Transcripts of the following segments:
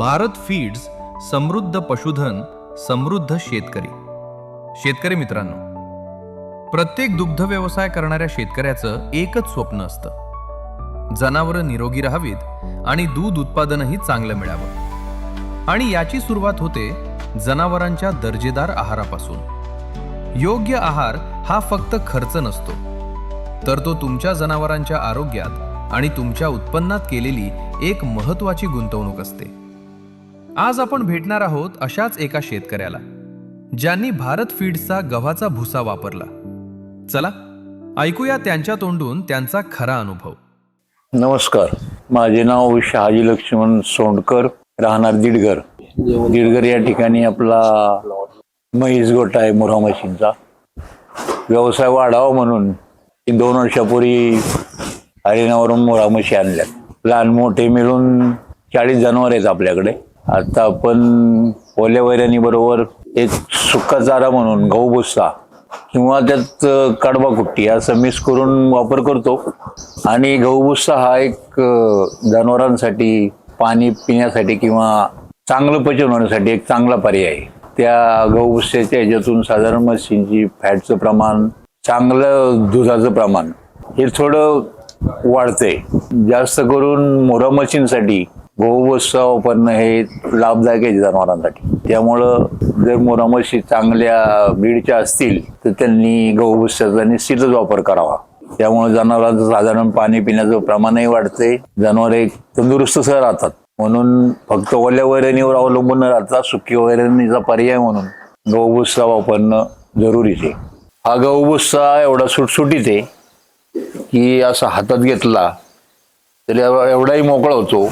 Bharat feeds, समृद्ध पशुधन, समृद्ध शेतकरी. शेतकरी मित्रांनो, प्रत्येक दुग्ध व्यवसाय करणाऱ्या शेतकऱ्याचं एकच स्वप्न असतं, जनावरं निरोगी राहावीत आणि दूध उत्पादनही चांगलं मिळावं. आणि याची सुरुवात होते जनावरांच्या दर्जेदार आहारापासून. योग्य आहार हा फक्त खर्च नसतो, तर तो तुमच्या जनावरांच्या आरोग्यात आणि तुमच्या उत्पन्नात केलेली एक महत्त्वाची गुंतवणूक असते. आज आपण भेटणार आहोत अशाच एका शेतकऱ्याला, ज्यांनी भारत फीड्सचा गव्हाचा भुसा वापरला. चला ऐकूया त्यांच्या तोंडून त्यांचा खरा अनुभव. नमस्कार, माझे नाव शहाजी लक्ष्मण सोंडकर, राहणार दीडघर. दीडघर या ठिकाणी आपला म्हैस गोठा आहे मोरा म्हशींचा. व्यवसाय वाढावा म्हणून 2 वर्षापूर्वी हरियाणावरून मोरा म्हशी आणल्या. लहान मोठे मिळून 40 जनावर आहेत आपल्याकडे. आता आपण ओल्या वैराणी बरोबर एक सुका चारा म्हणून गहू भुसा किंवा त्यात कडबा कुट्टी असं मिक्स करून वापर करतो. आणि गहू भुसा हा एक जनावरांसाठी पाणी पिण्यासाठी किंवा चांगलं पचन होण्यासाठी एक चांगला पर्याय आहे. त्या गहू भुस्याच्या ह्याच्यातून साधारण म्हशींची फॅटचं प्रमाण, चांगलं दुधाचं प्रमाण हे थोडं वाढतंय. जास्त करून मोरा म्हशींसाठी गहू भुसा वापरणं हे लाभदायक आहे जनावरांसाठी. त्यामुळं जर मोरा म्हशी चांगल्या ब्रीडच्या असतील तर त्यांनी गहू भुस्याचा निश्चितच वापर करावा. त्यामुळे जनावरांचं साधारण पाणी पिण्याचं प्रमाणही वाढते, जनावर एक तंदुरुस्त राहतात. म्हणून फक्त ओल्या वैरणीवर अवलंबून न राहता सुकी वैरणीचा पर्याय म्हणून गहू भुसा वापरणं जरुरीच आहे. हा गहू भुसा एवढा सुटसुटीत आहे की असा हातात घेतला तरी एवढाही मोकळा होतो.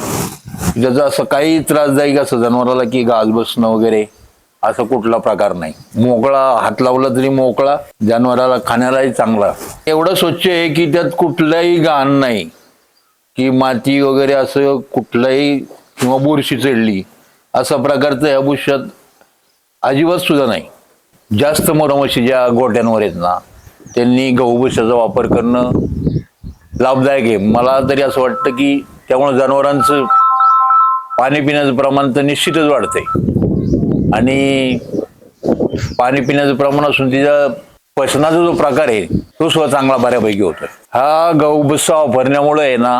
त्याचा असं काही त्रासदायक असं जनावराला की गाज बसणं वगैरे असं कुठला प्रकार नाही. मोकळा हात लावला तरी मोकळा, जनावराला खाण्यालाही चांगला. एवढं स्वच्छ आहे की त्यात कुठलाही घाण नाही, की माती वगैरे असं कुठलाही किंवा बुरशी चढली असा प्रकारचं ह्या भुश्यात अजिबात सुद्धा नाही. जास्त मोरा म्हशी ज्या गोट्यांवर आहेत ना, त्यांनी गहू भुस्याचा वापर करणं लाभदायक आहे. मला तरी असं वाटतं की त्यामुळे जनावरांचं पाणी पिण्याचं प्रमाण तर निश्चितच वाढतंय. आणि पाणी पिण्याचं प्रमाण असून तिच्या पचनाचा जो प्रकार आहे तो सुद्धा चांगला बऱ्यापैकी होतोय. हा गहू भुसा वापरण्यामुळे आहे ना,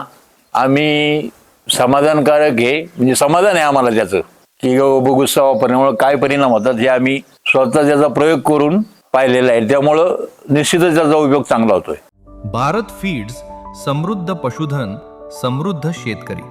आम्ही समाधानकारक आहे, म्हणजे समाधान आहे आम्हाला त्याचं की गहू भुसा वापरण्यामुळे काय परिणाम होतात हे आम्ही स्वतः त्याचा प्रयोग करून पाहिलेला आहे. त्यामुळं निश्चितच त्याचा उपयोग चांगला होतोय. भारत फीड्स, समृद्ध पशुधन, समृद्ध शेतकरी.